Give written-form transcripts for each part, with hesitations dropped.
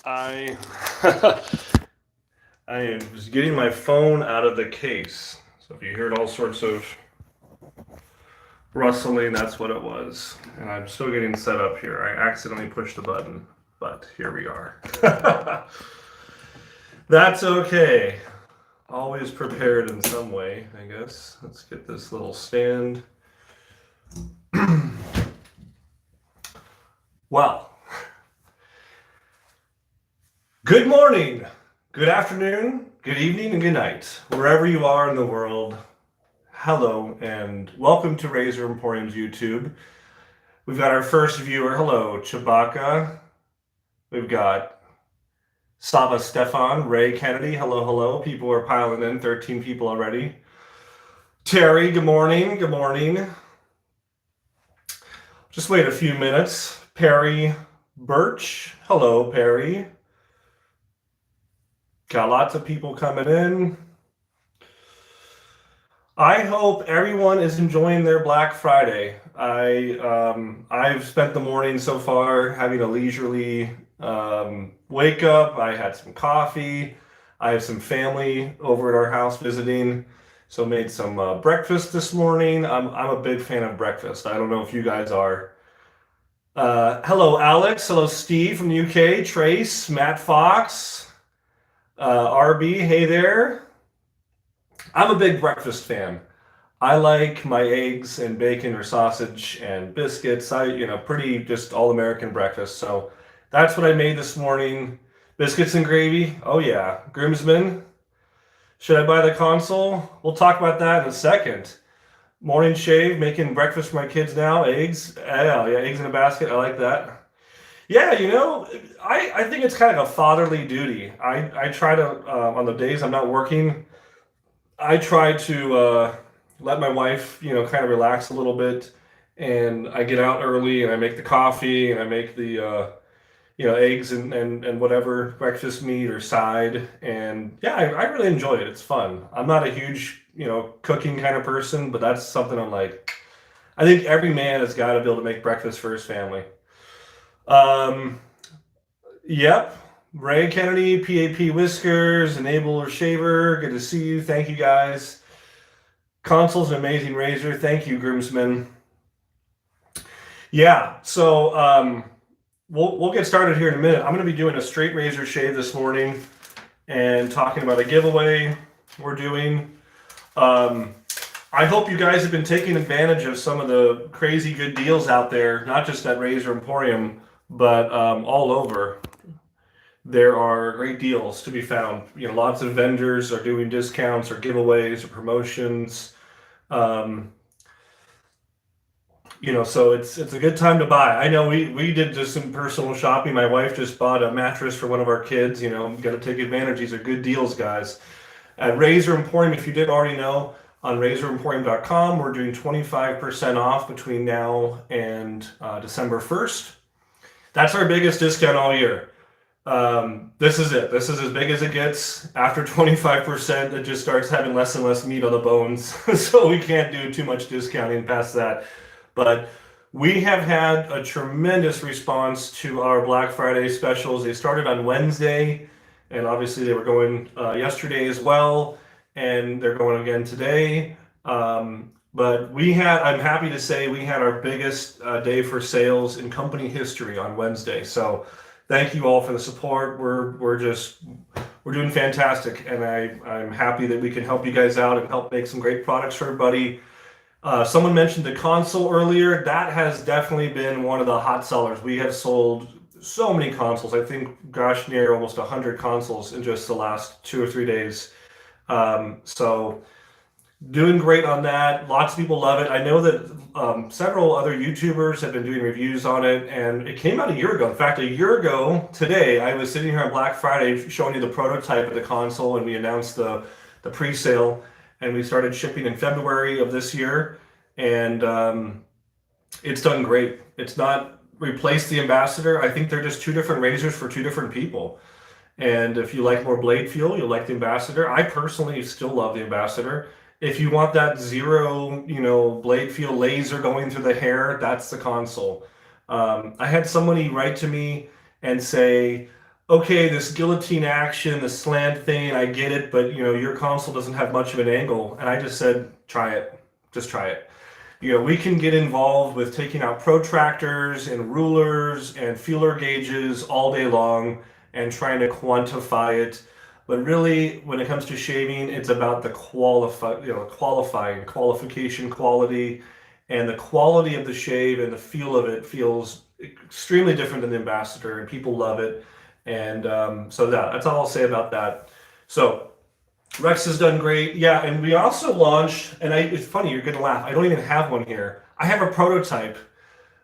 I I was getting my phone out of the case. So if you heard all sorts of rustling, that's what it was. And I'm still getting set up here. I accidentally pushed the button, but here we are. That's okay. Always prepared in some way, I guess. Let's get this little stand. Well, good morning, good afternoon, good evening, and good night, wherever you are in the world. Hello, and welcome to Razor Emporium's YouTube. We've got our first viewer. Hello, Chewbacca. We've got Saba Stefan, Ray Kennedy. Hello, hello. People are piling in. 13 people already. Terry, good morning. Good morning. Just wait a few minutes. Perry Birch. Hello, Perry. Got lots of people coming in. I hope everyone is enjoying their Black Friday. I've spent the morning so far having a leisurely wake up. I had some coffee. I have some family over at our house visiting, so made some breakfast this morning. I'm a big fan of breakfast. I don't know if you guys are. Hello, Alex. Hello, Steve from the UK. Trace, Matt Fox, RB. Hey there. I'm a big breakfast fan. I like my eggs and bacon or sausage and biscuits. Pretty just all American breakfast. So that's what I made this morning. Biscuits and gravy. Oh, yeah. Grimsman, should I buy the console? We'll talk about that in a second. Morning shave, making breakfast for my kids now. Eggs. Yeah, eggs in a basket. I like that. Yeah, I think it's kind of a fatherly duty. I try to, on the days I'm not working, I try to let my wife, kind of relax a little bit, and I get out early and I make the coffee and I make the, eggs and whatever breakfast meat or side, and yeah, I really enjoy it. It's fun. I'm not a huge, cooking kind of person, but that's something I'm like. I think every man has got to be able to make breakfast for his family. Um, yep. Ray Kennedy, PAP Whiskers, Enabler Shaver, good to see you. Thank you guys. Console's an amazing razor. Thank you, Groomsmen. Yeah, so we'll get started here in a minute. I'm going to be doing a straight razor shave this morning and talking about a giveaway we're doing. I hope you guys have been taking advantage of some of the crazy good deals out there, not just at Razor Emporium, but all over. There are great deals to be found. Lots of vendors are doing discounts or giveaways or promotions. Um, so it's a good time to buy. I know we did just some personal shopping. My wife just bought a mattress for one of our kids. Got to take advantage. These are good deals, guys. At Razor Emporium, if you didn't already know, on razoremporium.com, we're doing 25% off between now and December 1st. That's our biggest discount all year. This is it. This is as big as it gets. After 25%, it just starts having less and less meat on the bones. So we can't do too much discounting past that. But we have had a tremendous response to our Black Friday specials. They started on Wednesday, and obviously they were going yesterday as well, and they're going again today. But I'm happy to say we had our biggest day for sales in company history on Wednesday. So thank you all for the support. We're doing fantastic, and I'm happy that we can help you guys out and help make some great products for everybody. Someone mentioned the console earlier. That has definitely been one of the hot sellers. We have sold so many consoles. I think, gosh, near almost 100 consoles in just the last 2 or 3 days. So doing great on that. Lots of people love it. I know that several other YouTubers have been doing reviews on it, and it came out a year ago. In fact, a year ago today, I was sitting here on Black Friday showing you the prototype of the console, and we announced the pre-sale, and we started shipping in February of this year, and it's done great. It's not replaced the Ambassador. I think they're just two different razors for two different people. And if you like more blade feel, you'll like the Ambassador. I personally still love the Ambassador. If you want that zero, blade feel laser going through the hair, that's the console. I had somebody write to me and say, okay, this guillotine action, the slant thing, I get it, but your console doesn't have much of an angle. And I just said, try it. Just try it. We can get involved with taking out protractors and rulers and feeler gauges all day long and trying to quantify it. But really, when it comes to shaving, it's about the qualification, quality, and the quality of the shave and the feel of it feels extremely different than the Ambassador, and people love it. And so that's all I'll say about that. So Rex has done great. Yeah, and we also launched, and it's funny, you're going to laugh. I don't even have one here. I have a prototype,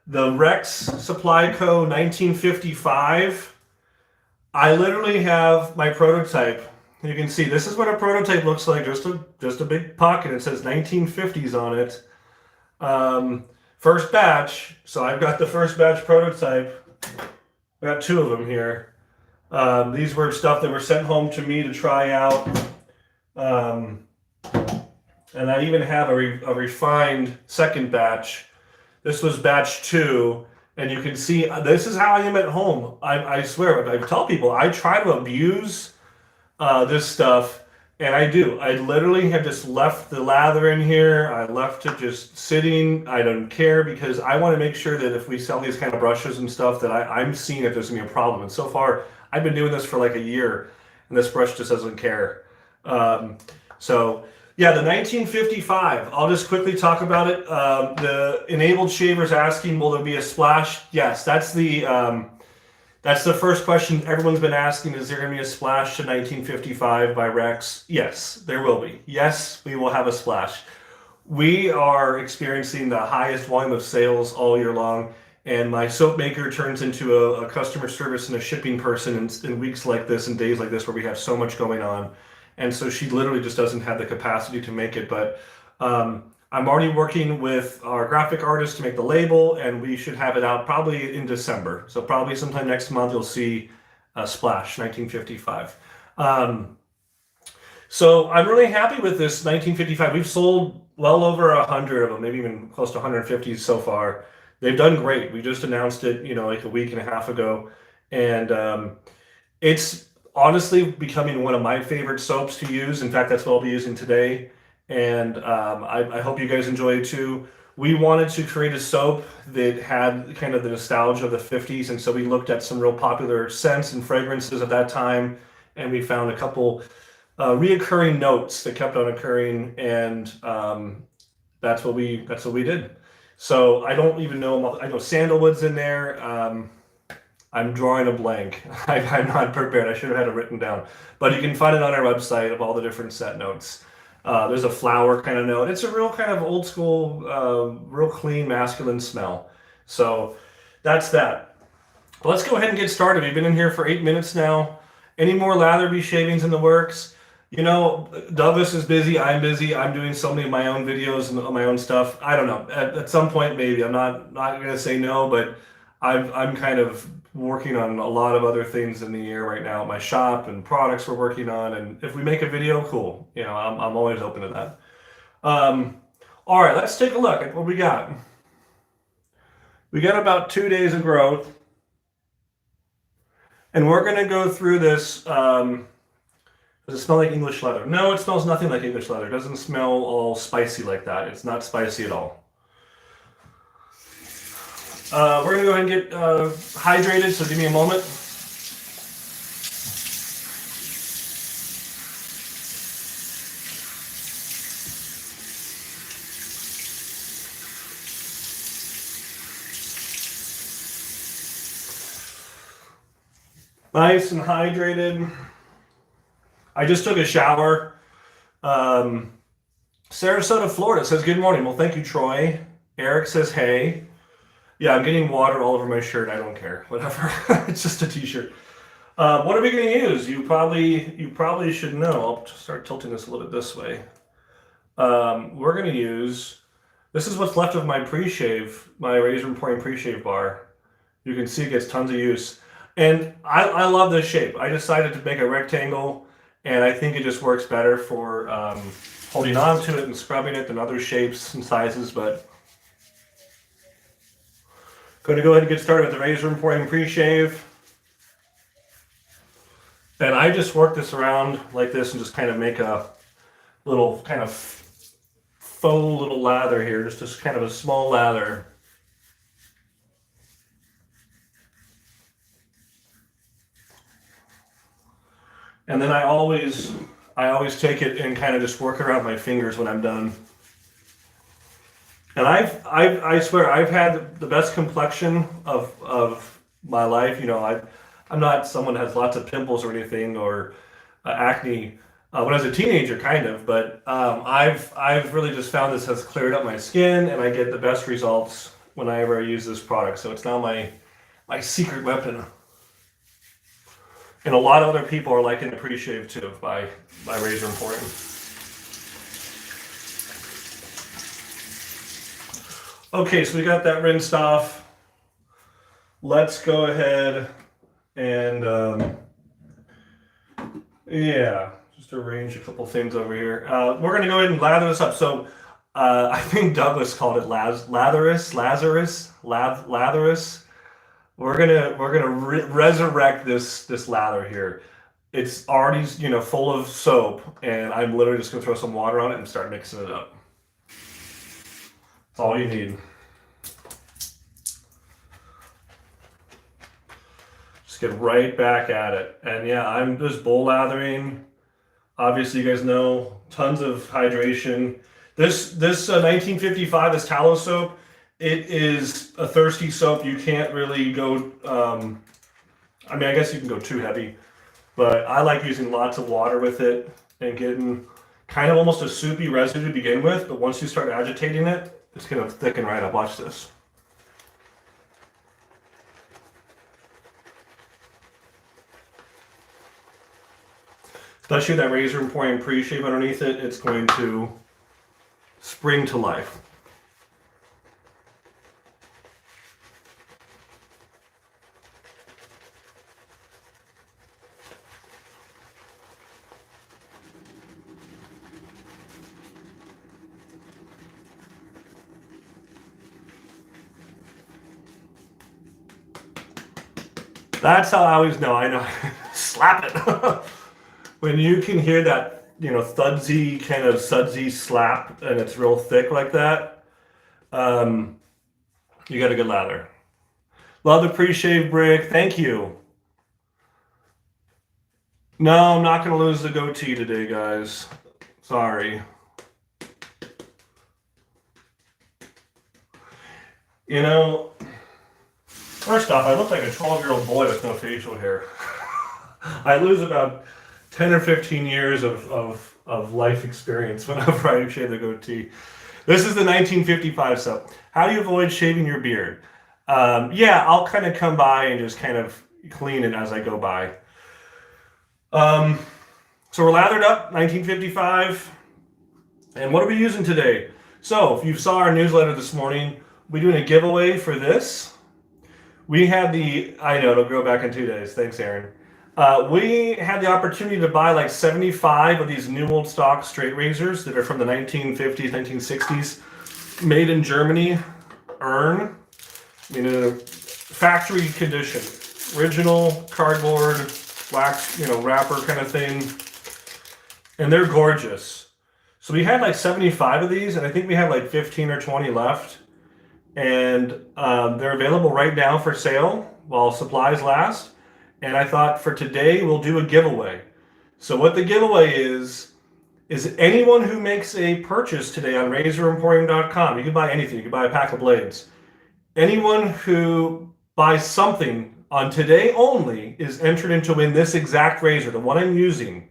the Rex Supply Co. 1955. I literally have my prototype. You can see this is what a prototype looks like, just a big pocket. It says 1950s on it. First batch. So I've got the first batch prototype. I got two of them here. These were stuff that were sent home to me to try out. And I even have a refined second batch. This was batch 2, and you can see this is how I am at home. I swear, I tell people I try to abuse this stuff, and I do. I literally have just left the lather in here. I left it just sitting. I don't care because I want to make sure that if we sell these kind of brushes and stuff that I'm seeing if there's going to be a problem. And so far, I've been doing this for like a year, and this brush just doesn't care. So yeah, the 1955, I'll just quickly talk about it. The enabled shaver's asking, will there be a splash? Yes, that's the first question everyone's been asking. Is there going to be a splash to 1955 by Rex? Yes, there will be. Yes, we will have a splash. We are experiencing the highest volume of sales all year long, and my soap maker turns into a customer service and a shipping person in weeks like this and days like this where we have so much going on. And so she literally just doesn't have the capacity to make it. But I'm already working with our graphic artist to make the label, and we should have it out probably in December. So probably sometime next month you'll see a Splash 1955. So I'm really happy with this 1955. We've sold well over 100 of them, maybe even close to 150 so far. They've done great. We just announced it, like a week and a half ago. And it's honestly becoming one of my favorite soaps to use. In fact, that's what I'll be using today. And I hope you guys enjoy it too. We wanted to create a soap that had kind of the nostalgia of the 50s. And so we looked at some real popular scents and fragrances at that time. And we found a couple reoccurring notes that kept on occurring. And that's what we did. So I don't even know, I know sandalwood's in there. I'm drawing a blank. I'm not prepared. I should have had it written down. But you can find it on our website of all the different scent notes. There's a flower kind of note. It's a real kind of old school, real clean, masculine smell. So that's that. But let's go ahead and get started. We've been in here for 8 minutes now. Any more lather shavings in the works? Douglas is busy. I'm busy. I'm doing so many of my own videos and my own stuff. I don't know. At some point, maybe. I'm not going to say no, but I'm kind of working on a lot of other things in the air right now at my shop and products we're working on. And if we make a video, cool. I'm always open to that. All right, let's take a look at what we got. We got about 2 days of growth. And we're going to go through this. Does it smell like English leather? No, it smells nothing like English leather. It doesn't smell all spicy like that. It's not spicy at all. We're going to go ahead and get hydrated, so give me a moment. Nice and hydrated. I just took a shower. Sarasota, Florida says, good morning. Well, thank you, Troy. Eric says, hey. Yeah, I'm getting water all over my shirt. I don't care. Whatever. It's just a t-shirt. What are we going to use? You probably should know. I'll start tilting this a little bit this way. We're going to use, this is what's left of my pre-shave, my razor and pouring pre-shave bar. You can see it gets tons of use. And I love this shape. I decided to make a rectangle, and I think it just works better for holding on to it and scrubbing it than other shapes and sizes. But going to go ahead and get started with the razor and pouring pre-shave. And I just work this around like this and just kind of make a little kind of faux little lather here, just kind of a small lather. And then I always take it and kind of just work around my fingers when I'm done. And I swear I've had the best complexion of my life. I'm not someone that has lots of pimples or anything or acne. When I was a teenager, kind of, but I've really just found this has cleared up my skin, and I get the best results whenever I use this product. So it's now my secret weapon. And a lot of other people are liking the pre-shave too by Razor Emporium. Okay, so we got that rinsed off. Let's go ahead and yeah, just arrange a couple things over here. We're gonna go ahead and lather this up. So I think Douglas called it Latherus. We're gonna resurrect this lather here. It's already full of soap, and I'm literally just gonna throw some water on it and start mixing it up. That's all you need. Just get right back at it. And yeah, I'm just bowl lathering. Obviously, you guys know tons of hydration. This 1955, this tallow soap, it is a thirsty soap. You can't really go. I mean, I guess you can go too heavy, but I like using lots of water with it and getting kind of almost a soupy residue to begin with. But once you start agitating it, it's gonna thicken right up. Watch this. Especially that Razor Emporium pre-shave underneath it, it's going to spring to life. That's how I always know. I know. Slap it. When you can hear that, thudsy, kind of sudsy slap and it's real thick like that, you got a good lather. Love the pre-shave brick. Thank you. No, I'm not going to lose the goatee today, guys. Sorry. First off, I look like a 12-year-old boy with no facial hair. I lose about 10 or 15 years of life experience whenever I shave the goatee. This is the 1955 soap. How do you avoid shaving your beard? Yeah, I'll kind of come by and just kind of clean it as I go by. So we're lathered up, 1955. And what are we using today? So if you saw our newsletter this morning, we're doing a giveaway for this. We had I know, it'll grow back in 2 days. Thanks, Aaron. We had the opportunity to buy like 75 of these new old stock straight razors that are from the 1950s, 1960s, made in Germany, in a factory condition, original cardboard, wax, wrapper kind of thing, and they're gorgeous. So we had like 75 of these, and I think we have like 15 or 20 left, and they're available right now for sale while supplies last. And I thought for today we'll do a giveaway. So what the giveaway is anyone who makes a purchase today on razoremporium.com, you can buy anything, you can buy a pack of blades. Anyone who buys something on today only is entered in to win this exact razor, the one I'm using.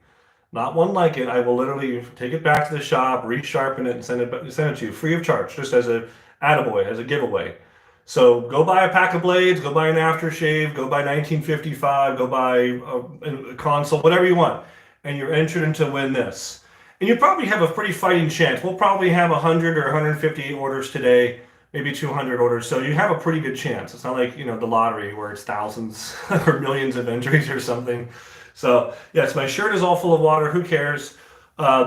Not one like it. I will literally take it back to the shop, resharpen it, and send it to you free of charge, just as a attaboy, as a giveaway. So go buy a pack of blades, go buy an aftershave, go buy 1955, go buy a console, whatever you want, and you're entered in to win this. And you probably have a pretty fighting chance. We'll probably have 100 or 150 orders today, maybe 200 orders. So you have a pretty good chance. It's not like, the lottery where it's thousands or millions of entries or something. So yes, my shirt is all full of water. Who cares?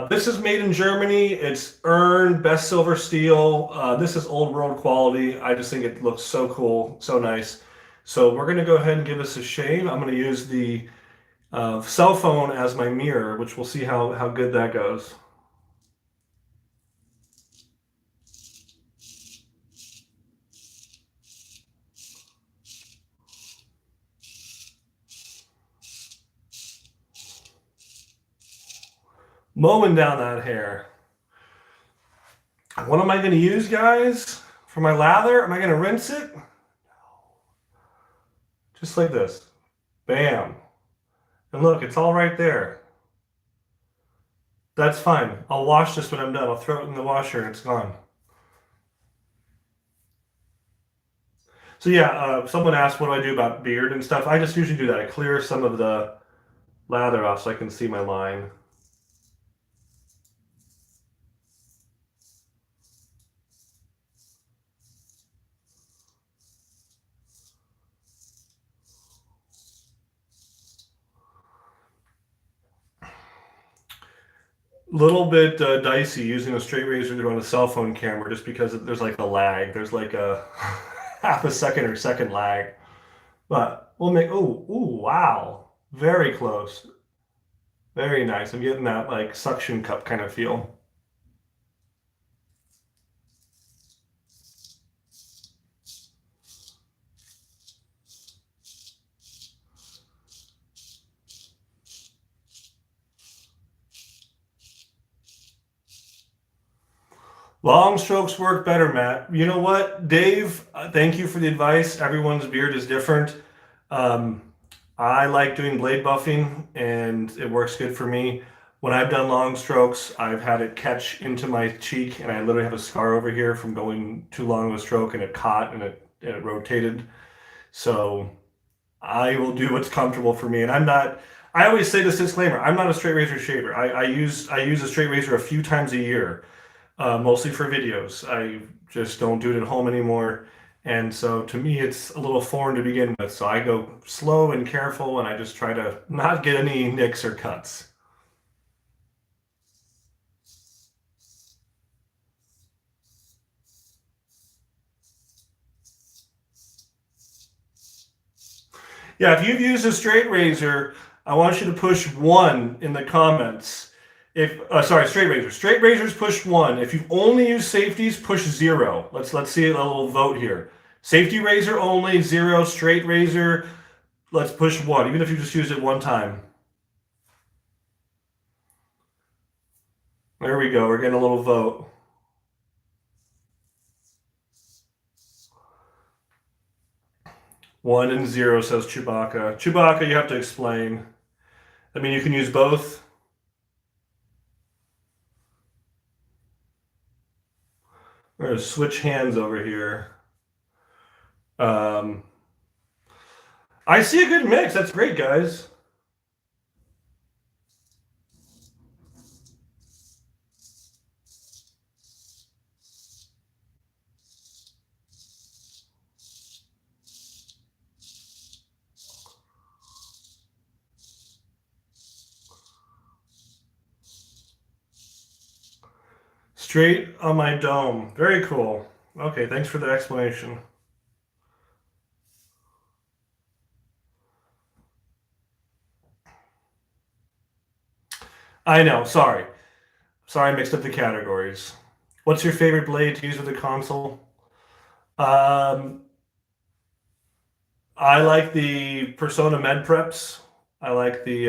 This is made in Germany. It's earned best silver steel. This is old world quality. I just think it looks so cool, so nice. So we're going to go ahead and give this a shave. I'm going to use the cell phone as my mirror, which we'll see how good that goes. Mowing down that hair. What am I going to use, guys, for my lather? Am I going to rinse it? Just like this. Bam. And look, it's all right there. That's fine. I'll wash this when I'm done. I'll throw it in the washer and it's gone. So yeah, someone asked what do I do about beard and stuff. I just usually do that. I clear some of the lather off so I can see my line. Little bit dicey using a straight razor to run a cell phone camera just because there's like a lag. There's like a half a second or second lag. But we'll make, ooh, wow. Very close. Very nice. I'm getting that like suction cup kind of feel. Long strokes work better, Matt. You know what, Dave? Thank you for the advice. Everyone's beard is different. Um, I like doing blade buffing, and it works good for me. When I've done long strokes, I've had it catch into my cheek, and I literally have a scar over here from going too long of a stroke, and it caught and it rotated. So I will do what's comfortable for me, and I'm not. I always say this disclaimer: I'm not a straight razor shaver. I use a straight razor a few times a year, mostly for videos. I just don't do it at home anymore. And so to me, it's a little foreign to begin with. So I go slow and careful, and I just try to not get any nicks or cuts. Yeah, if you've used a straight razor, I want you to push one in the comments. If sorry, straight razor. Straight razors push one. If you've only used safeties, push zero. Let's see a little vote here. Safety razor only, zero. Straight razor, let's push one, even if you just used it one time. There we go. We're getting a little vote. One and zero, says Chewbacca. Chewbacca, you have to explain. I mean, you can use both. We're going to switch hands over here. Um, I see a good mix. That's great, guys. Straight on my dome. Very cool. Okay, thanks for the explanation. I know. Sorry. Sorry, I mixed up the categories. What's your favorite blade to use with the console? Um, I like the Persona Med Preps. I like the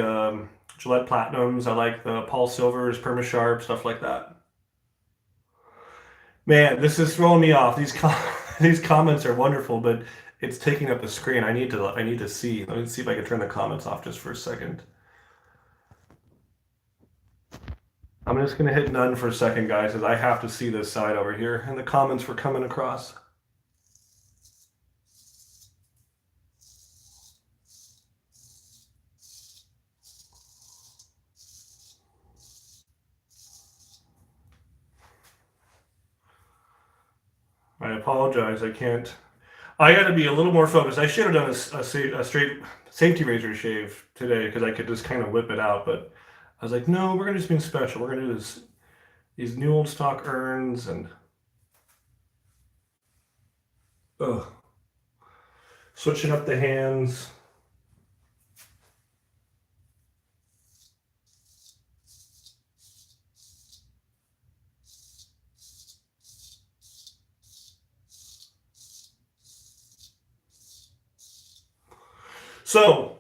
Gillette Platinums. I like the Paul Silvers, Permasharp, stuff like that. Man, this is throwing me off. These comments are wonderful, but it's taking up the screen. I need to see. Let me see if I can turn the comments off just for a second. I'm just gonna hit none for a second, guys, because I have to see this side over here, and the comments were coming across. I apologize. I can't. I got to be a little more focused. I should have done a straight safety razor shave today because I could just kind of whip it out. But I was like, no, we're gonna do something special. We're gonna do these new old stock urns and ugh, switching up the hands. So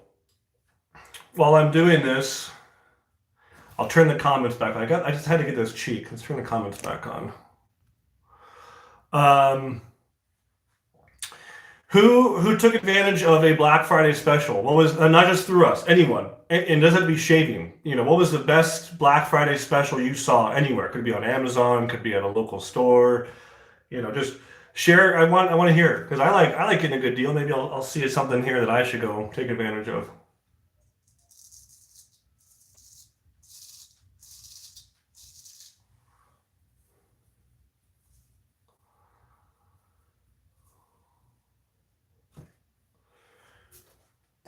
while I'm doing this, I'll turn the comments back on. I just had to get this cheek. Let's turn the comments back on. Um, who took advantage of a Black Friday special? What was not just through us, anyone, and doesn't have to be shaving. What was the best Black Friday special you saw anywhere? Could be on Amazon, could be at a local store. Just share. I want to hear it because I like getting a good deal. Maybe I'll see something here that I should go take advantage of.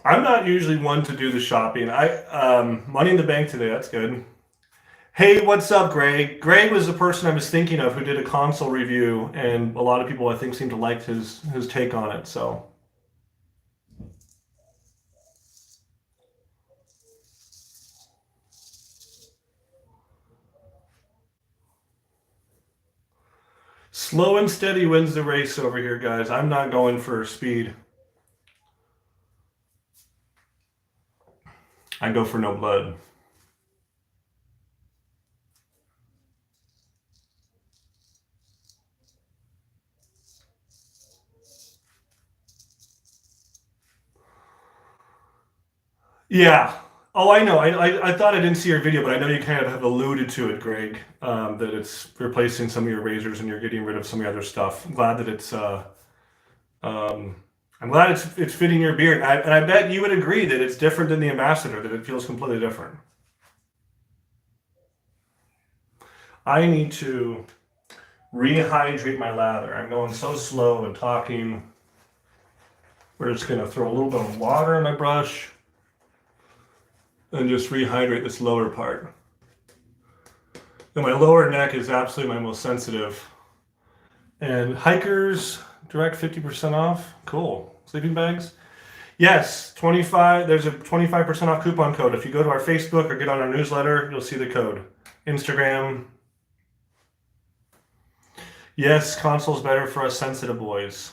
I'm not usually one to do the shopping. Money in the bank today. That's good. Hey, what's up, Greg? Greg was the person I was thinking of who did a console review, and a lot of people I think seem to like his take on it. So slow and steady wins the race over here, guys. I'm not going for speed. I go for no blood. Yeah. Oh, I know. I thought I didn't see your video, but I know you kind of have alluded to it, Greg. That it's replacing some of your razors and you're getting rid of some of your other stuff. I'm glad that it's. Um, I'm glad it's fitting your beard. And I bet you would agree that it's different than the Ambassador. That it feels completely different. I need to rehydrate my lather. I'm going so slow and talking. We're just gonna throw a little bit of water in my brush and just rehydrate this lower part. And my lower neck is absolutely my most sensitive. And hikers direct 50% off. Cool. Sleeping bags. Yes, 25. There's a 25% off coupon code. If you go to our Facebook or get on our newsletter, you'll see the code. Instagram. Yes, console's better for us sensitive boys.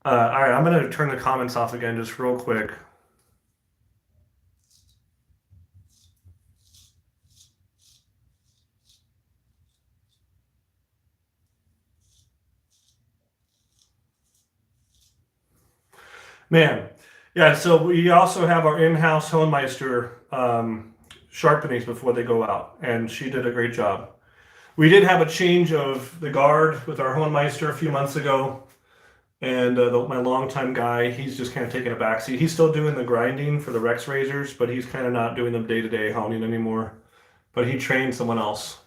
All right, I'm gonna turn the comments off again just real quick. Man, yeah. So we also have our in-house Hohenmeister sharpenings before they go out, and she did a great job. We did have a change of the guard with our Hohenmeister a few months ago, and my longtime guy, he's just kind of taking a backseat. He's still doing the grinding for the Rex razors, but he's kind of not doing the day-to-day honing anymore. But he trained someone else.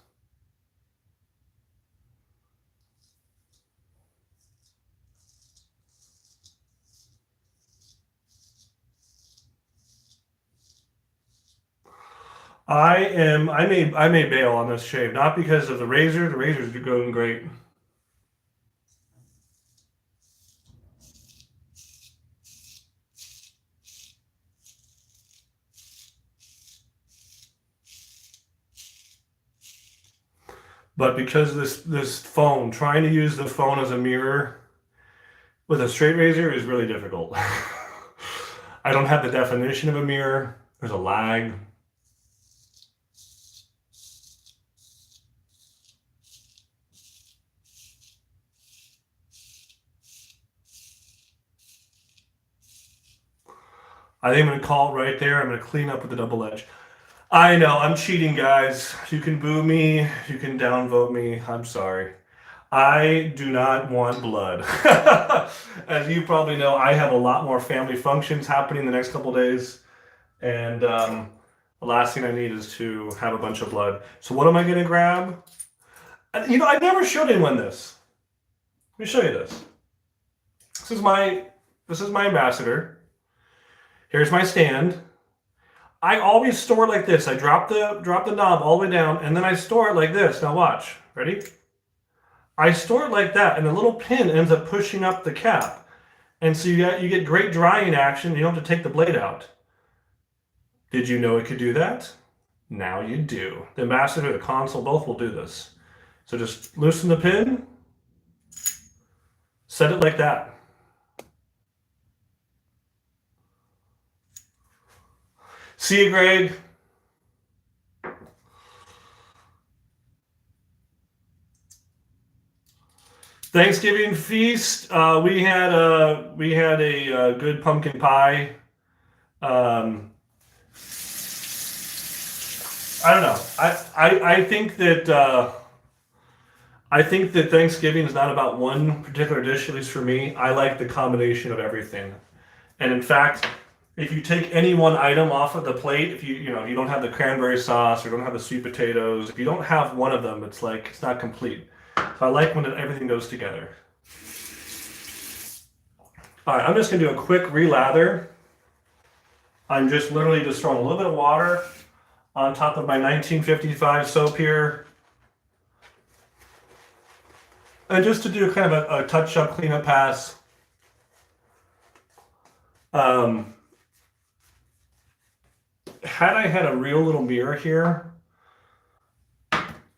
I may bail on this shave, not because of the razor. The razors are going great. But because this phone, trying to use the phone as a mirror with a straight razor is really difficult. I don't have the definition of a mirror. There's a lag. I think I'm gonna call it right there. I'm gonna clean up with the double edge. I know I'm cheating, guys. You can boo me. You can downvote me. I'm sorry. I do not want blood. As you probably know, I have a lot more family functions happening the next couple days, and the last thing I need is to have a bunch of blood. So what am I gonna grab? I never showed anyone this. Let me show you this. This is my this is my ambassador. Here's my stand. I always store it like this. I drop the knob all the way down, and then I store it like this. Now watch. Ready? I store it like that, and the little pin ends up pushing up the cap. And so you get great drying action. You don't have to take the blade out. Did you know it could do that? Now you do. The Ambassador, the console, both will do this. So just loosen the pin, set it like that. See you, Greg. Thanksgiving feast. We had a good pumpkin pie. Um, I don't know. I think that Thanksgiving is not about one particular dish, at least for me. I like the combination of everything. And in fact, if you take any one item off of the plate, if you don't have the cranberry sauce or don't have the sweet potatoes, if you don't have one of them, it's like it's not complete. So I like when everything goes together. All right, I'm just gonna do a quick relather. I'm just literally just throwing a little bit of water on top of my 1955 soap here. And just to do kind of a touch-up cleanup pass. Had I had a real little mirror here,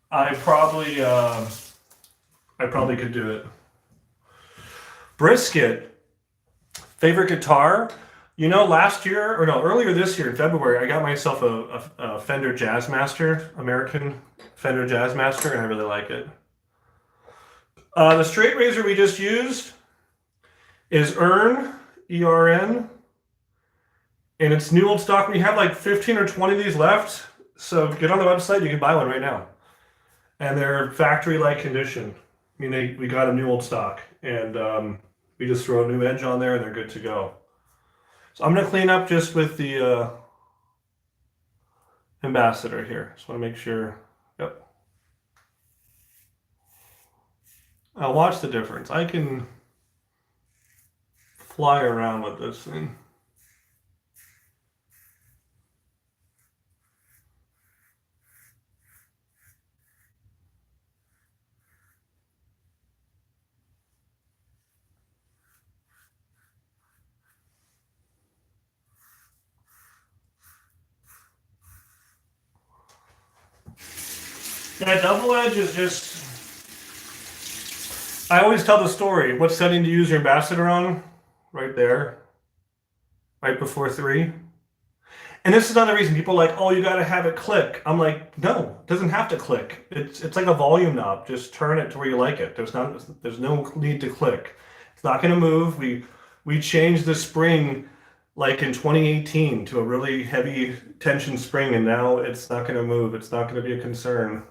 I probably could do it. Brisket, favorite guitar. You know, last year, or no, earlier this year in February, I got myself a Fender Jazzmaster, American Fender Jazzmaster, and I really like it. The straight razor we just used is ERN, E-R-N, and it's new old stock. We have like 15 or 20 of these left, so get on the website, you can buy one right now. And they're factory-like condition. I mean, we got a new old stock, and we just throw a new edge on there, and they're good to go. So I'm going to clean up just with the ambassador here. Just want to make sure. Yep. I'll watch the difference. I can fly around with this thing. Yeah, double edge is just. I always tell the story. What setting to use your ambassador on? Right there. Right before 3. And this is another reason people are like, oh, you got to have it click. I'm like, no, it doesn't have to click. It's like a volume knob. Just turn it to where you like it. There's no need to click. It's not going to move. We changed the spring like in 2018 to a really heavy tension spring, and now it's not going to move. It's not going to be a concern.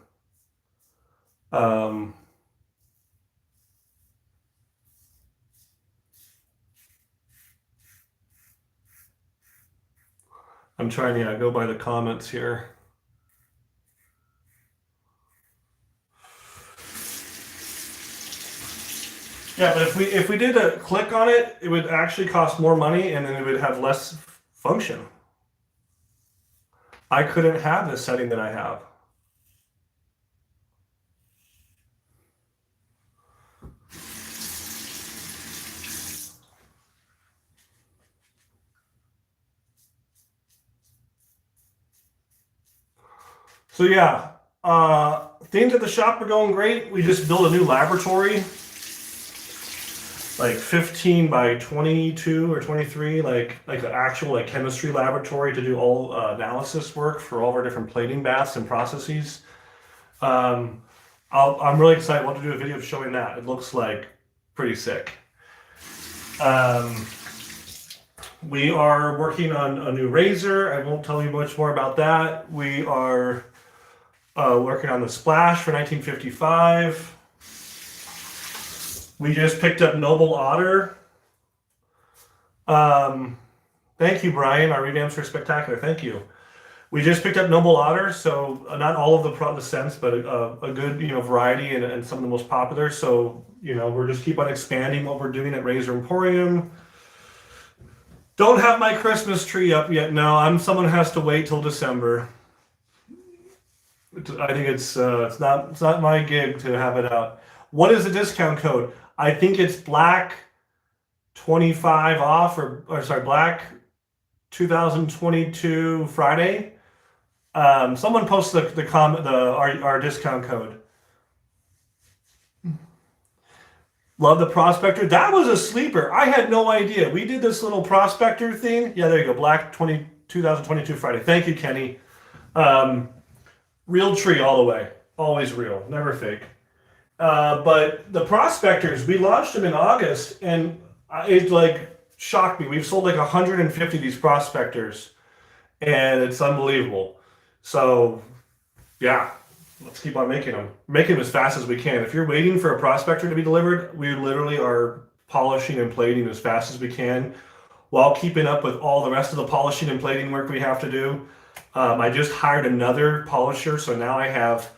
I'm trying to go by the comments here. Yeah, but if we did a click on it, it would actually cost more money, and then it would have less function. I couldn't have this setting that I have. So yeah, things at the shop are going great. We just built a new laboratory, like 15 by 22 or 23, like an actual like chemistry laboratory to do all analysis work for all of our different plating baths and processes. I'm really excited. I want to do a video showing that. It looks like pretty sick. We are working on a new razor. I won't tell you much more about that. We are working on the splash for 1955. We just picked up Noble Otter. Thank you, Brian. Our revamps are spectacular. Thank you. We just picked up Noble Otter, so not all of the scents, but a good variety and some of the most popular. So we're just keep on expanding what we're doing at Razor Emporium. Don't have my Christmas tree up yet. No, someone has to wait till December. I think it's not my gig to have it out. What is the discount code? I think it's black 25 off or sorry, black 2022 Friday. Someone posted our discount code. Love the Prospector. That was a sleeper. I had no idea. We did this little Prospector thing. Yeah, there you go. Black 20 2022 Friday. Thank you, Kenny. Um, Real tree all the way. Always real, never fake. But the prospectors, we launched them in August, and it like shocked me. We've sold like 150 of these prospectors, and it's unbelievable. So yeah, let's keep on making them. Make them as fast as we can. If you're waiting for a prospector to be delivered, we literally are polishing and plating as fast as we can while keeping up with all the rest of the polishing and plating work we have to do. I just hired another polisher, so now I have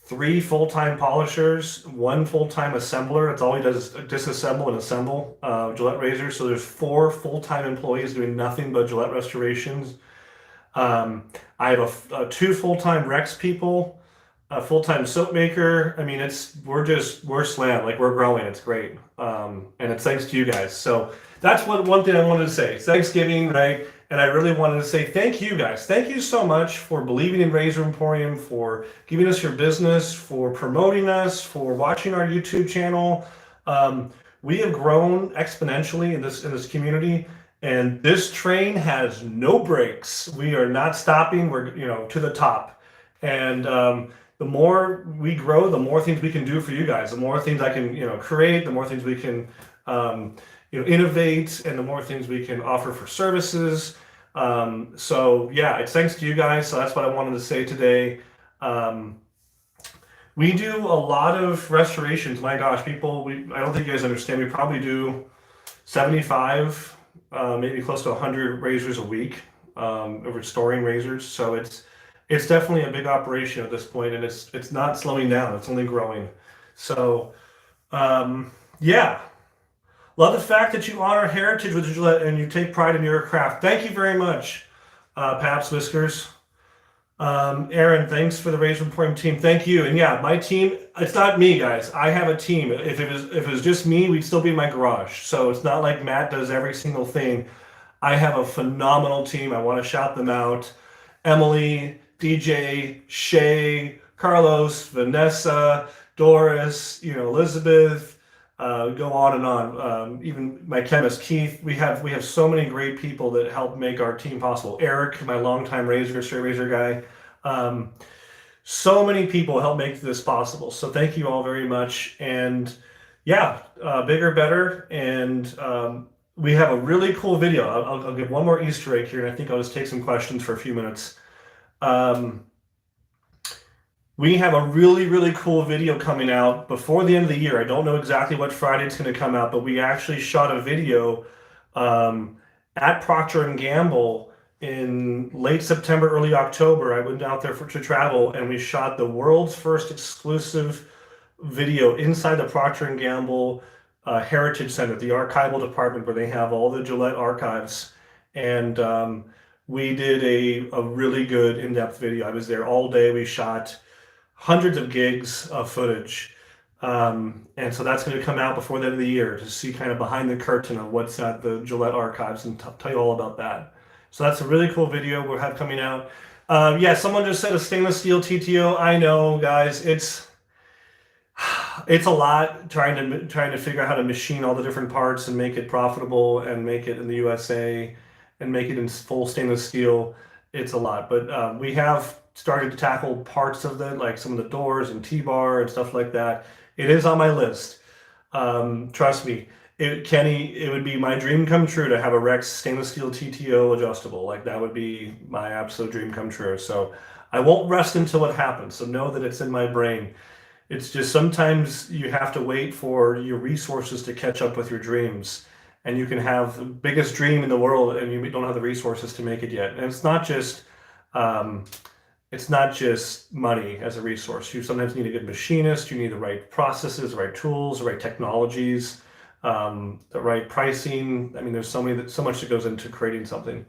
three full-time polishers, one full-time assembler. It's all he does is disassemble and assemble Gillette razors. So there's four full-time employees doing nothing but Gillette restorations. I have two full-time Rex people, a full-time soap maker. I mean, we're slammed, like we're growing. It's great, and it's thanks to you guys. So that's one thing I wanted to say. It's Thanksgiving, right? And I really wanted to say thank you guys. Thank you so much for believing in Razor Emporium, for giving us your business, for promoting us, for watching our YouTube channel. We have grown exponentially in this community, and this train has no brakes. We are not stopping. We're to the top, and the more we grow, the more things we can do for you guys. The more things I can create. The more things we can innovate, and the more things we can offer for services. So yeah, it's thanks to you guys. So that's what I wanted to say today. We do a lot of restorations. My gosh, people, I don't think you guys understand. We probably do 75, maybe close to 100 razors a week, of restoring razors. So it's definitely a big operation at this point, and it's not slowing down. It's only growing. So yeah. Love the fact that you honor heritage with Gillette and you take pride in your craft. Thank you very much, Paps Whiskers. Aaron, thanks for the Razor Emporium team. Thank you. And yeah, my team, it's not me, guys. I have a team. If it was just me, we'd still be in my garage. So it's not like Matt does every single thing. I have a phenomenal team. I want to shout them out. Emily, DJ, Shay, Carlos, Vanessa, Doris, Elizabeth, go on and on. Even my chemist Keith. We have so many great people that help make our team possible. Eric, my longtime straight razor guy. So many people help make this possible. So thank you all very much. And yeah, bigger, better. And we have a really cool video. I'll give one more Easter egg here, and I think I'll just take some questions for a few minutes. We have a really, really cool video coming out before the end of the year. I don't know exactly what Friday it's going to come out, but we actually shot a video at Procter & Gamble in late September, early October. I went out there to travel, and we shot the world's first exclusive video inside the Procter & Gamble Heritage Center, the archival department where they have all the Gillette archives. And we did a really good in-depth video. I was there all day. We shot hundreds of gigs of footage. And so that's going to come out before the end of the year to see kind of behind the curtain of what's at the Gillette archives and tell you all about that. So that's a really cool video we'll have coming out. Yeah, someone just said a stainless steel TTO. I know, guys, it's a lot trying to figure out how to machine all the different parts and make it profitable and make it in the USA and make it in full stainless steel. It's a lot, but we have started to tackle parts of it, like some of the doors and T-bar and stuff like that. It is on my list. Trust me, Kenny, it would be my dream come true to have a Rex stainless steel TTO adjustable. Like that would be my absolute dream come true. So I won't rest until it happens. So know that it's in my brain. It's just sometimes you have to wait for your resources to catch up with your dreams. And you can have the biggest dream in the world and you don't have the resources to make it yet. And it's not just money as a resource. You sometimes need a good machinist, you need the right processes, the right tools, the right technologies, the right pricing. I mean, there's so much that goes into creating something.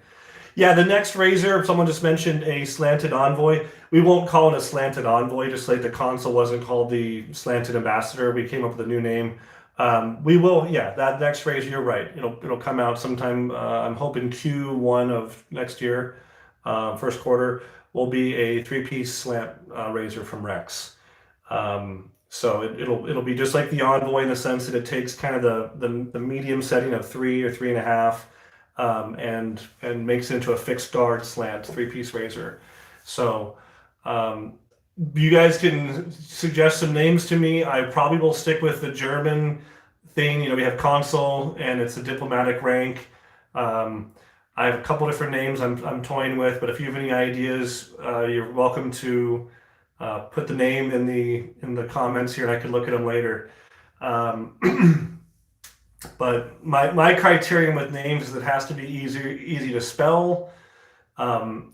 Yeah, the next razor, someone just mentioned a slanted envoy. We won't call it a slanted envoy, just like the console wasn't called the slanted ambassador. We came up with a new name. We will, yeah, that next razor, you're right. It'll come out sometime, I'm hoping Q1 of next year, first quarter, will be a three-piece slant razor from Rex. So it'll be just like the Envoy in the sense that it takes kind of the medium setting of 3 or 3.5. and makes it into a fixed guard slant 3-piece razor. So you guys can suggest some names to me. I probably will stick with the German thing. We have consul and it's a diplomatic rank. Um, I have a couple different names I'm toying with, but if you have any ideas, you're welcome to put the name in the comments here, and I can look at them later. Um, but my criterion with names is it has to be easy to spell,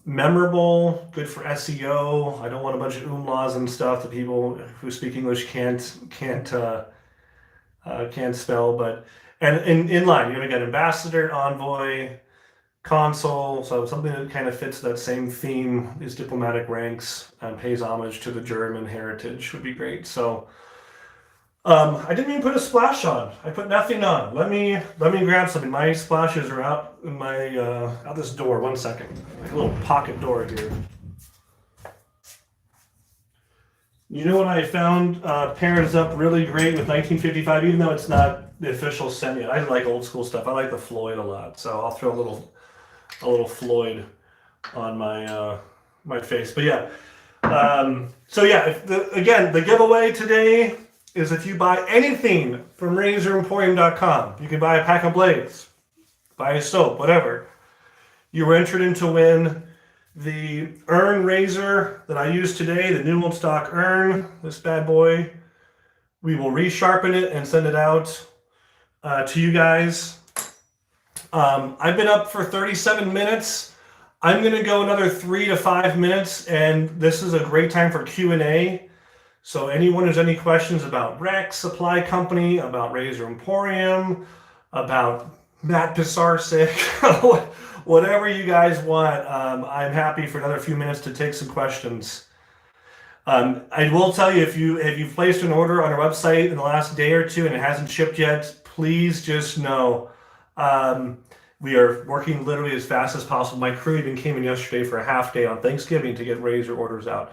memorable, good for SEO. I don't want a bunch of umlauts and stuff that people who speak English can't spell. But and in line, get ambassador, envoy, consul. So something that kind of fits that same theme. These diplomatic ranks and pays homage to the German heritage would be great. So. I didn't even put a splash on. I put nothing on. Let me grab something. My splashes are out in my out this door. 1 second. Like a little pocket door here. You know what I found pairs up really great with 1955, even though it's not the official scent yet. I like old school stuff. I like the Floyd a lot, so I'll throw a little Floyd on my face. But yeah, so yeah. Again, the giveaway today is if you buy anything from razoremporium.com, you can buy a pack of blades, buy a soap, whatever. You were entered in to win the Urn razor that I used today, the new old stock Urn, this bad boy. We will resharpen it and send it out to you guys. I've been up for 37 minutes. I'm going to go another 3 to 5 minutes, and this is a great time for Q&A. So anyone who's any questions about Rex Supply Company, about Razor Emporium, about Matt Pisarcik, whatever you guys want, I'm happy for another few minutes to take some questions. I will tell you, if you've placed an order on our website in the last day or two and it hasn't shipped yet, please just know we are working literally as fast as possible. My crew even came in yesterday for a half day on Thanksgiving to get razor orders out.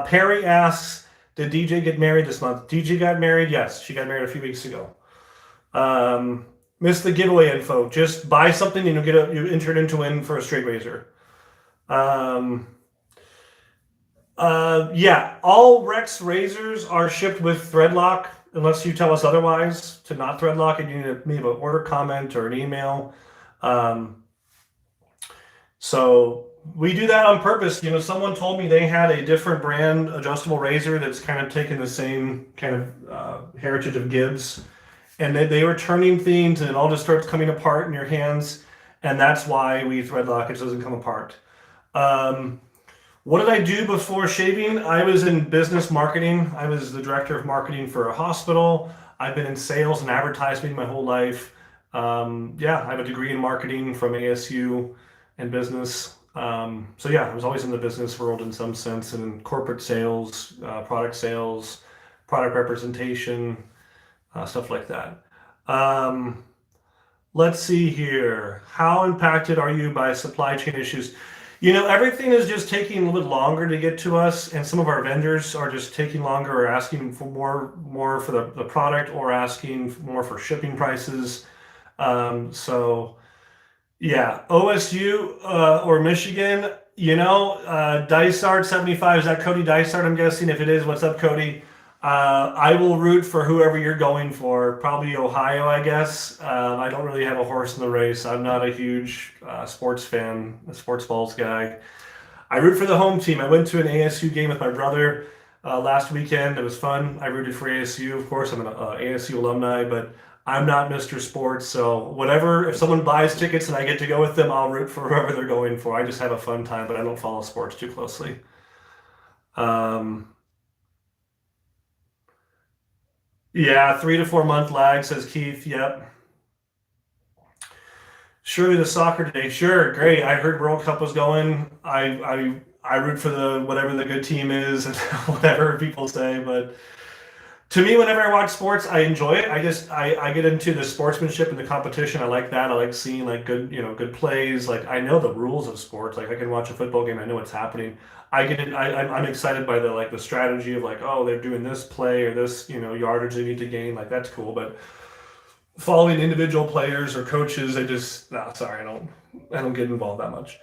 Perry asks, did DJ get married this month? DJ got married, yes. She got married a few weeks ago. Missed the giveaway info. Just buy something and you enter into win for a straight razor. Yeah, all Rex razors are shipped with threadlock, unless you tell us otherwise to not threadlock, and you need to leave an order comment or an email. So we do that on purpose. Someone told me they had a different brand adjustable razor that's kind of taken the same kind of heritage of Gibbs, and they were turning things and it all just starts coming apart in your hands, and that's why we threadlock it so it doesn't come apart. What did I do before shaving? I was in business marketing. I was the director of marketing for a hospital. I've been in sales and advertising my whole life. Yeah, I have a degree in marketing from ASU and business. So yeah, I was always in the business world in some sense, and in corporate sales, product representation, stuff like that. Let's see here. How impacted are you by supply chain issues? Everything is just taking a little bit longer to get to us, and some of our vendors are just taking longer or asking for more for the product, or asking more for shipping prices. So yeah, OSU or Michigan, Dysart 75, is that Cody Dysart, I'm guessing? If it is, what's up, Cody? I will root for whoever you're going for. Probably Ohio, I guess. I don't really have a horse in the race. I'm not a huge sports fan, a sports balls guy. I root for the home team. I went to an ASU game with my brother last weekend. It was fun. I rooted for ASU. Of course, I'm an ASU alumni, but I'm not Mr. Sports. So whatever, if someone buys tickets and I get to go with them, I'll root for whoever they're going for. I just have a fun time, but I don't follow sports too closely. Yeah, 3 to 4 month lag, says Keith. Yep. Surely the soccer today. Sure, great. I heard World Cup was going. I root for the whatever the good team is and whatever people say. But to me, whenever I watch sports, I enjoy it. I get into the sportsmanship and the competition. I like that. I like seeing like good plays. Like I know the rules of sports. Like I can watch a football game. I know what's happening. I'm excited by the strategy of like, oh, they're doing this play or this yardage they need to gain. Like that's cool. But following individual players or coaches. Sorry, I don't get involved that much.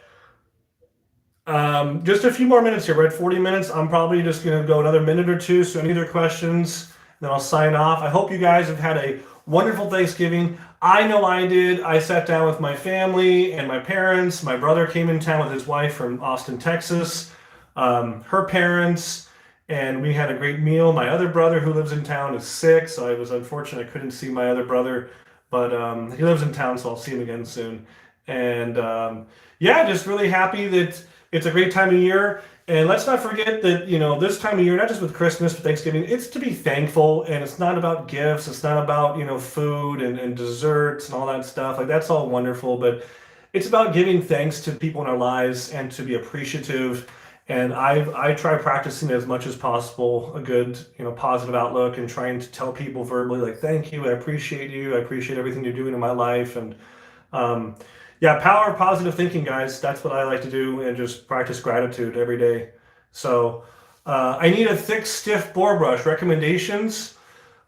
Just a few more minutes here. We're at 40 minutes. I'm probably just going to go another minute or two. So any other questions, then I'll sign off. I hope you guys have had a wonderful Thanksgiving. I know I did. I sat down with my family and my parents. My brother came in town with his wife from Austin, Texas, her parents, and we had a great meal. My other brother who lives in town is sick, so I was unfortunate I couldn't see my other brother, but he lives in town, so I'll see him again soon. And yeah, just really happy that it's a great time of year. And let's not forget that, this time of year, not just with Christmas, but Thanksgiving, it's to be thankful. And it's not about gifts. It's not about, food and desserts and all that stuff. Like, that's all wonderful. But it's about giving thanks to people in our lives and to be appreciative. And I try practicing as much as possible a good, positive outlook and trying to tell people verbally, like, thank you, I appreciate you, I appreciate everything you're doing in my life. And um, yeah, power of positive thinking, guys. That's what I like to do, and just practice gratitude every day. So I need a thick, stiff bore brush. Recommendations?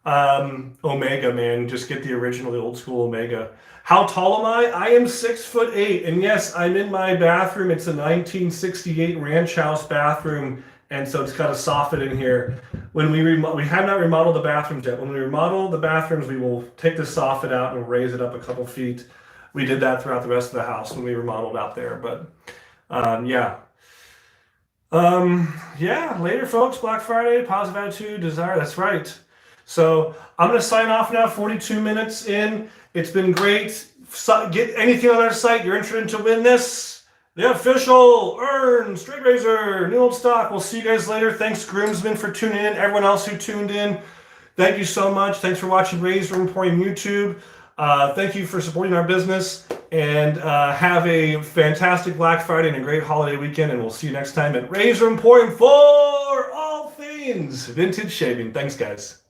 Omega, man. Just get the original, the old school Omega. How tall am I? I am 6'8", and yes, I'm in my bathroom. It's a 1968 ranch house bathroom, and so it's got a soffit in here. When we have not remodeled the bathrooms yet. When we remodel the bathrooms, we will take the soffit out and raise it up a couple feet. We did that throughout the rest of the house when we remodeled out there, but yeah. Yeah, later, folks. Black Friday, positive attitude, desire. That's right. So I'm going to sign off now, 42 minutes in. It's been great. Get anything on our site you're interested in to win this. The official Earn Straight Razor, new old stock. We'll see you guys later. Thanks, groomsmen, for tuning in. Everyone else who tuned in, thank you so much. Thanks for watching Razor Emporium YouTube. Thank you for supporting our business, and have a fantastic Black Friday and a great holiday weekend. And we'll see you next time at Razor Emporium for all things vintage shaving. Thanks, guys.